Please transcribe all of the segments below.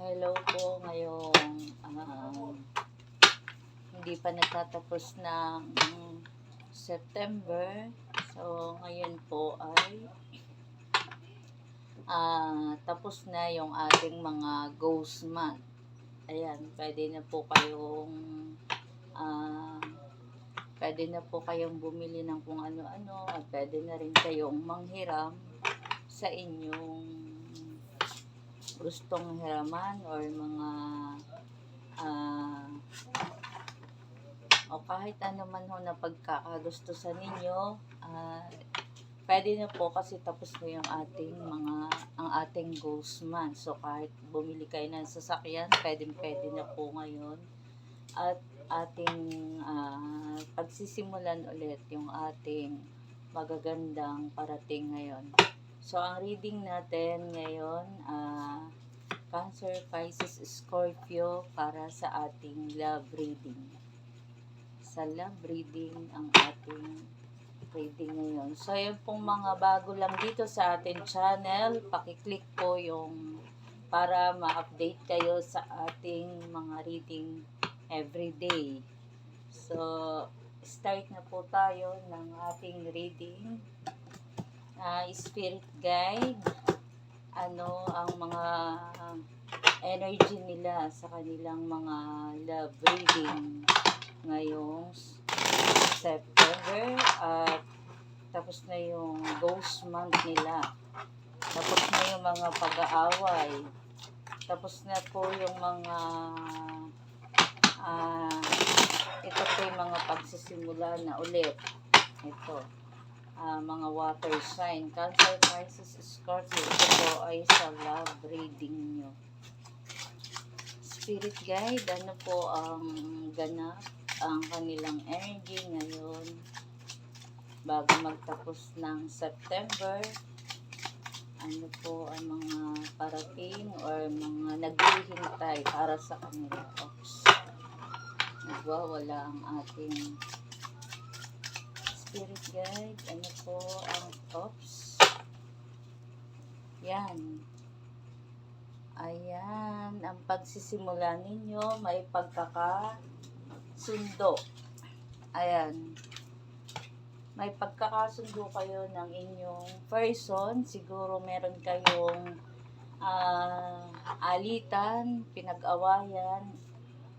Hello po ngayong hindi pa nagtatapos ng September. So ngayon po ay tapos na yung ating mga ghost month. Ayan, pwede na po kayong bumili ng kung ano-ano at pwede na rin kayong manghiram sa inyong gustong hiraman or mga o kahit ano man ho na pagkakagusto sa ninyo, pwede na po kasi tapos na yung ang ating ghost month. So kahit bumili kayo ng sasakyan, pwede na po ngayon at ating pagsisimulan ulit yung ating magagandang parating ngayon. So ang reading natin ngayon, Cancer, Pisces, Scorpio para sa ating love reading. Sa love reading ang ating reading ngayon. So yun pong mga bago lang dito sa ating channel, pakiclick po yung para ma-update kayo sa ating mga reading everyday. So start na po tayo ng ating reading. Spirit guide, ano ang mga energy nila sa kanilang mga love reading ngayong September, at tapos na yung ghost month nila, tapos na yung mga pag-aaway, tapos na po yung mga ito po yung mga pagsisimula na ulit. Ito mga water sign, Cancer, Pisces, Scorpio. Ito po ay sa love reading nyo. Spirit guide, ano po ang ganap, ang kanilang energy ngayon bago magtapos ng September? Ano po ang mga parating or mga naghihintay para sa kanila? Oops, nagwawala ang ating spirit guide. Ano po ang yan. Ayan, ang pagsisimula ninyo may pagkakasundo. Ayan, may pagkakasundo kayo ng inyong person. Siguro meron kayong alitan, pinag-awayan,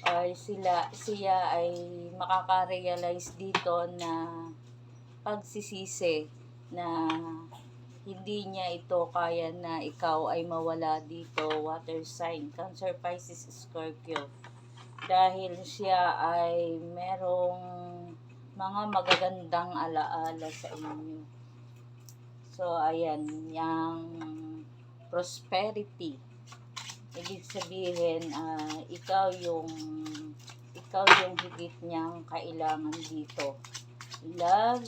or siya ay makaka-realize dito na pagsisisi na hindi niya ito kaya na ikaw ay mawala dito. Water sign, Cancer, Pisces, Scorpio. Dahil siya ay merong mga magagandang alaala sa inyo. So ayan, yung prosperity. Ibig sabihin, ikaw yung higit niyang kailangan dito. Love,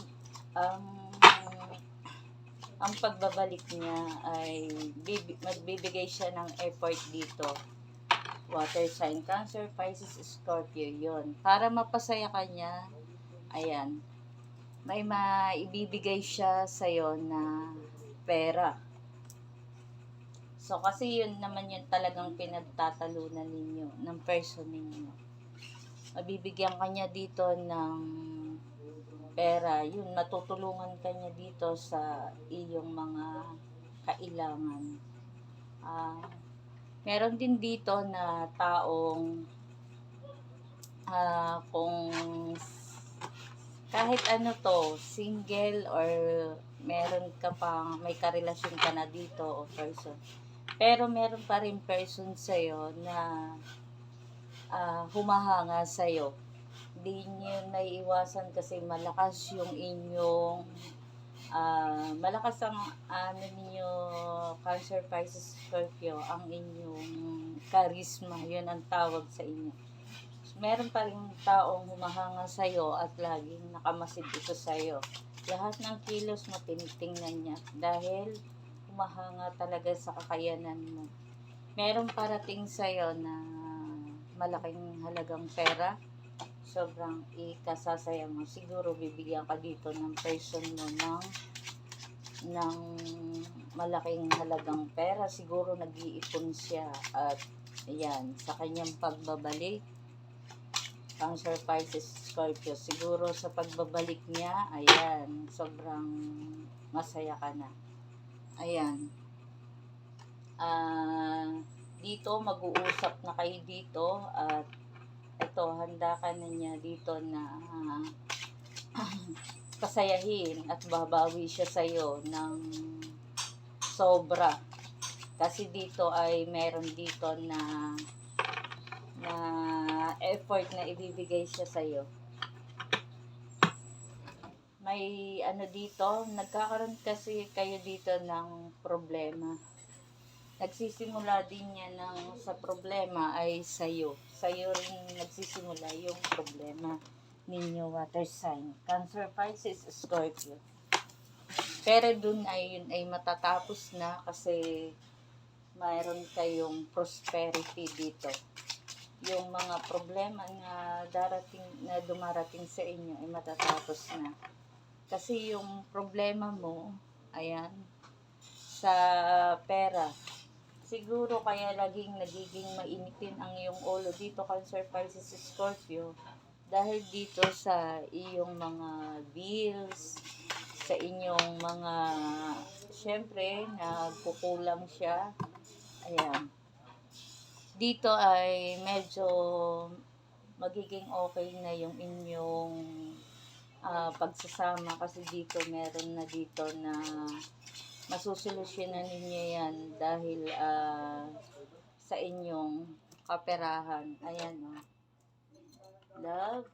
ang pagbabalik niya ay magbibigay siya ng effort dito. Water sign, Cancer, Pisces, Scorpio, yon. Para mapasaya ka niya, ayan, may maibibigay siya sa'yo na pera. So kasi yun naman yun talagang pinagtatalunan ninyo, ng person ninyo. Mabibigyan ka niya dito ng pera, yun, matutulungan ka niya dito sa iyong mga kailangan. Meron din dito na taong kung kahit ano to, single or may karelasyon ka na dito o person, pero meron pa rin person sa'yo na humahanga sa'yo. Hindi nyo naiiwasan kasi malakas yung inyong malakas ang ninyo, Cancer, Pisces, Scorpio, ang inyong charisma, yun ang tawag sa inyo. Meron pa rin taong humahanga sa'yo at laging nakamasid ito sa'yo. Lahat ng kilos mo tinitingnan niya dahil humahanga talaga sa kakayanan mo. Meron parating sa'yo na malaking halagang pera, sobrang ikasasaya mo. Siguro bibigyan ka dito ng person mo ng malaking halagang pera. Siguro nag-iipon siya at ayan, sa kanyang pagbabalik, Cancer, Pisces, Scorpio, siguro sa pagbabalik niya, ayan, sobrang masaya ka na. Ayan. Dito, mag-uusap na kayo dito at ito, handa ka na niya dito na pasayahin at babawi siya sa'yo ng sobra. Kasi dito ay meron dito na effort na ibibigay siya sa'yo. May ano dito, nagkakaroon kasi kayo dito ng problema. Nagsisimula din yan sa problema ay sa'yo. Sa'yo rin nagsisimula yung problema ninyo, water sign. Cancer, Pisces, Scorpio. Pero dun ay yun ay matatapos na kasi mayroon kayong prosperity dito. Yung mga problema na dumarating sa inyo ay matatapos na. Kasi yung problema mo, ayan, sa pera. Siguro kaya nagiging mainitin ang iyong ulo dito, Cancer, Pisces, Scorpio, dahil dito sa iyong mga bills, sa inyong mga, syempre, nagkukulang siya. Ayan. Dito ay medyo magiging okay na yung inyong pagsasama kasi dito meron na dito na masusolusyonan ninyo yan dahil sa inyong kaperahan. Ayan, o. Love.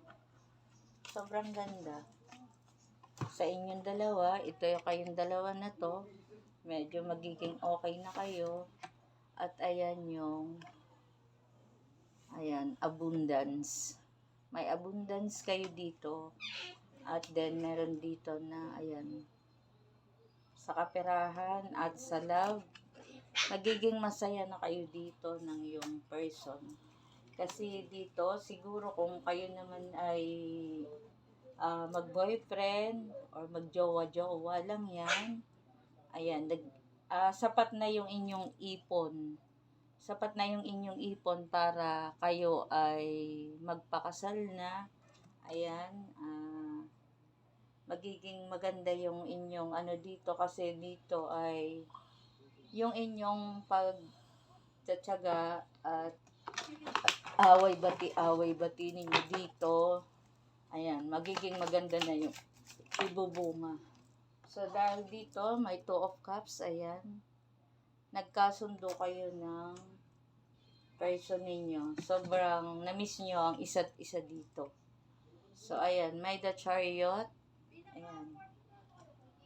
Sobrang ganda. Sa inyong dalawa, ito yung kayong dalawa na to, medyo magiging okay na kayo. At ayan yung, ayan, abundance. May abundance kayo dito. At then, meron dito na, ayan, sa kaperahan at sa love, magiging masaya na kayo dito ng yung person. Kasi dito, siguro kung kayo naman ay mag-boyfriend or mag-jowa-jowa lang yan, ayan, sapat na yung inyong ipon. Sapat na yung inyong ipon para kayo ay magpakasal na. Ayan, magiging maganda yung inyong ano dito kasi dito ay yung inyong pagtsatsaga at away-bati ninyo dito. Ayan, magiging maganda na yung ibubunga. So, dahil dito, may 2 of Cups, ayan. Nagkasundo kayo ng person ninyo. Sobrang na-miss nyo ang isa't isa dito. So, ayan, may the Chariot. Ayan.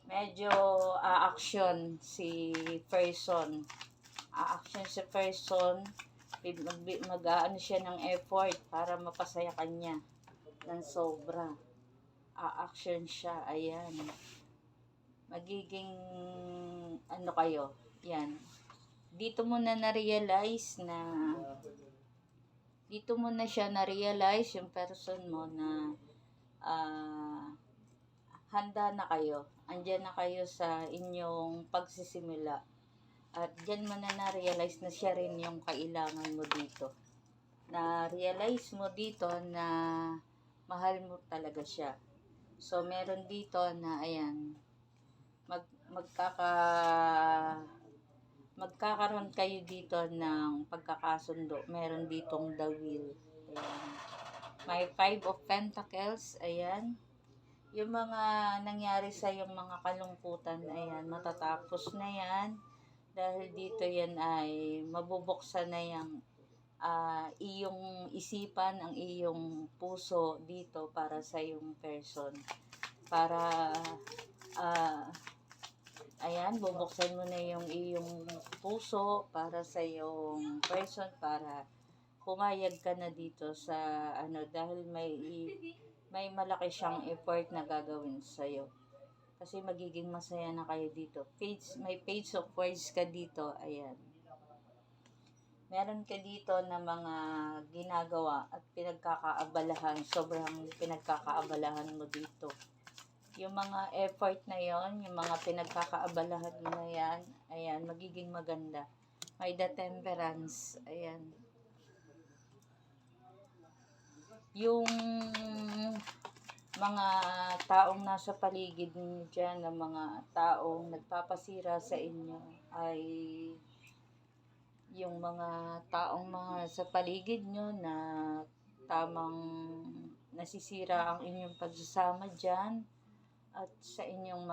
Medyo a-action si person. A-action si person. Mag-aano siya ng effort para mapasaya kanya ng sobra. A-action siya. Ayan. Magiging ano kayo. Yan. Dito mo na na-realize yung person mo na handa na kayo. Andyan na kayo sa inyong pagsisimula. At dyan mo na na-realize na siya rin yung kailangan mo dito. Na-realize mo dito na mahal mo talaga siya. So, meron dito na, ayan, magkakaroon kayo dito ng pagkakasundo. Meron ditong the will. Ayan. May 5 of Pentacles. Ayan. Yung mga nangyari sa yung mga kalungkutan, ayan, matatapos na yan. Dahil dito yan ay mabubuksan na yung iyong isipan, ang iyong puso dito para sa iyong person. Para, ayan, bubuksan mo na yung iyong puso para sa iyong person, para pumayag ka na dito sa dahil may malaki siyang effort na gagawin sa'yo. Kasi magiging masaya na kayo dito. May page of words ka dito. Ayan. Meron ka dito na mga ginagawa at pinagkakaabalahan. Sobrang pinagkakaabalahan mo dito. yung mga effort na yon, yung mga pinagkakaabalahan mo na yan, ayan, magiging maganda. May the temperance, ayan. Yung mga taong nasa paligid niyo dyan, ng mga taong nagpapasira sa inyo, ay yung mga taong mga sa paligid nyo na tamang nasisira ang inyong pagsasama dyan, at sa inyong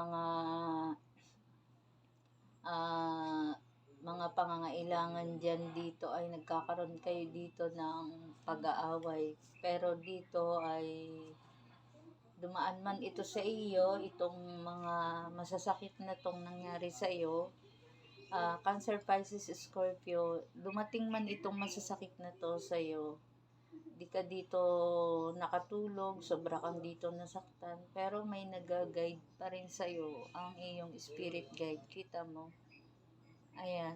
mga pangangailangan dyan dito ay nagkakaroon kayo dito ng pag-aaway. Pero dito ay dumaan man ito sa iyo, itong mga masasakit na tong nangyari sa iyo, Cancer, Pisces, Scorpio, dumating man itong masasakit na to sa iyo, di ka dito nakatulog, sobra kang dito nasaktan, pero may nag-guide pa rin sa iyo, ang iyong spirit guide, kita mo. Ayan.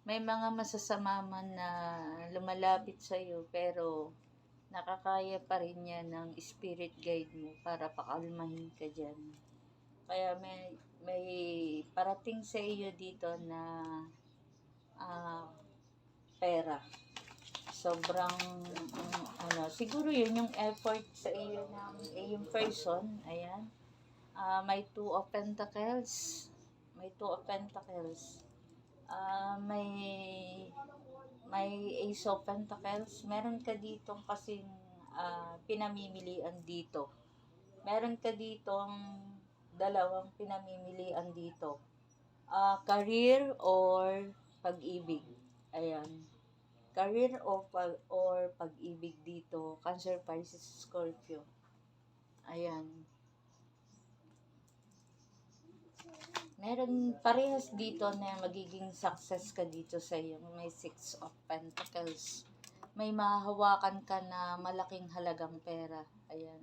May mga masasama man na lumalapit sa iyo, pero nakakaya pa rin yan ng spirit guide mo para pakalmahin ka dyan. Kaya may parating sa iyo dito na pera. Sobrang siguro yun yung effort sa iyo ng iyong person. Ayan. May Two of Pentacles. May Two of Pentacles. May Ace of Pentacles. Meron ka dito kasing pinamimilian dito. Meron ka ditong dalawang pinamimilian dito. Career or pag-ibig. Ayan. Career or pag-ibig dito. Cancer, Pisces, Scorpio. Ayan. Meron parehas dito na magiging success ka dito sa iyo. May Six of Pentacles. May mahahawakan ka na malaking halagang pera. Ayan.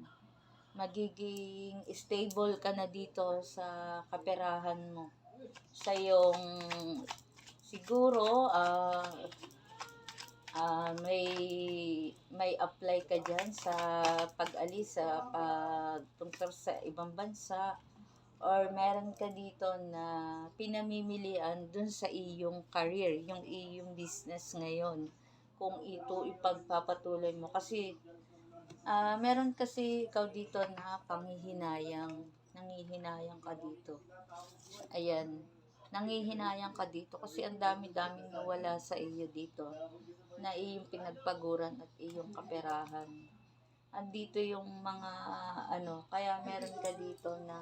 Magiging stable ka na dito sa kaperahan mo. Sa iyong siguro may apply ka dyan sa pag-alis sa pagtungkol sa ibang bansa, or meron ka dito na pinamimilian dun sa iyong career, yung iyong business ngayon, kung ito ipagpapatuloy mo. Kasi meron kasi ikaw dito na nangihinayang ka dito. Ayan, nangihinayang ka dito kasi ang dami-daming nawala sa iyo dito na iyong pinagpaguran at iyong kaperahan. Andito yung mga kaya meron ka dito na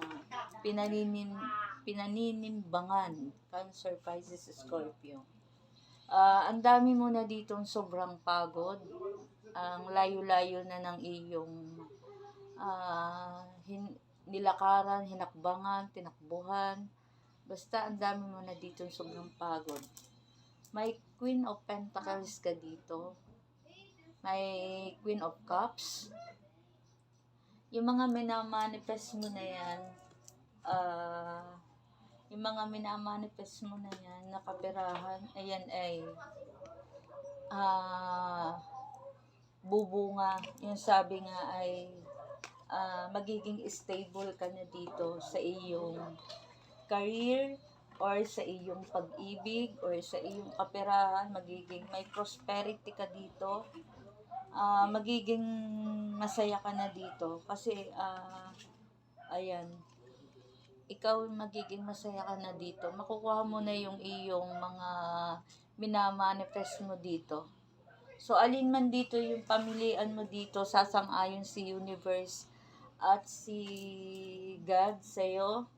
pinaninimbangan, Cancer, Pisces, Scorpio. Ang dami mo na ditong sobrang pagod, ang layo-layo na ng iyong nilakaran, hinakbangan, tinakbuhan. Basta ang dami mo na ditong sobrang pagod. May Queen of Pentacles ka dito. May Queen of Cups. Yung mga minamanifest mo na yan, nakapirahan, ayan ay bubunga. Yung sabi nga ay magiging stable ka na dito sa iyong career or sa iyong pag-ibig or sa iyong kaperahan. May prosperity ka dito. Magiging masaya ka na dito kasi ayan, ikaw magiging masaya ka na dito. Makukuha mo na yung iyong mga minamanifest mo dito. So alin man dito yung pamilian mo dito, sasang-ayon si universe at si God sa'yo.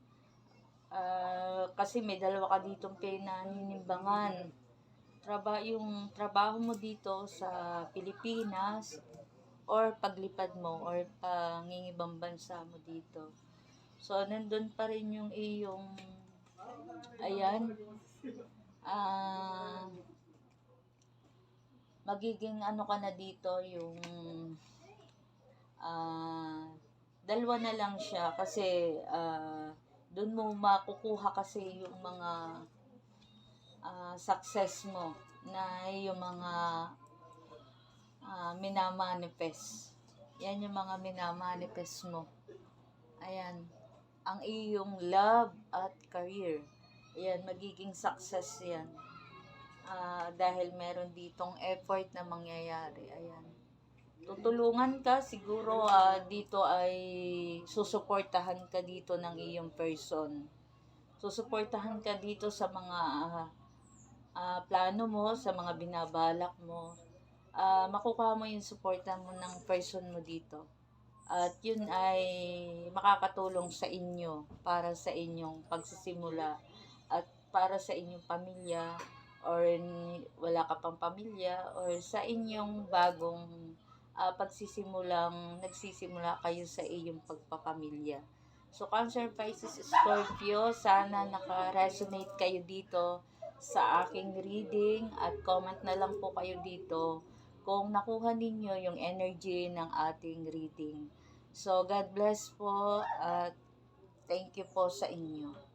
Kasi may dalawa ka ditong pinaninimbangan. Yung trabaho mo dito sa Pilipinas or paglipad mo or pangingibang bansa mo dito. So nandun pa rin yung iyong magiging ka na dito, yung dalawa na lang siya kasi doon mo makukuha kasi yung mga success mo na yung mga minamanifest. Yan yung mga minamanifest mo. Ayan. ang iyong love at career. Ayan, magiging success yan. Dahil meron ditong effort na mangyayari. Ayan. Tutulungan ka siguro, dito ay susuportahan ka dito ng iyong person. Susuportahan ka dito sa mga plano mo, sa mga binabalak mo. Makukuha mo yung suporta mo ng person mo dito. At yun ay makakatulong sa inyo para sa inyong pagsisimula at para sa inyong pamilya, or wala ka pang pamilya, or sa inyong bagong nagsisimula kayo sa iyong pagpapamilya. So, Cancer, Pisces, Scorpio, sana naka-resonate kayo dito sa aking reading, at comment na lang po kayo dito kung nakuha ninyo yung energy ng ating reading. So, God bless po at thank you po sa inyo.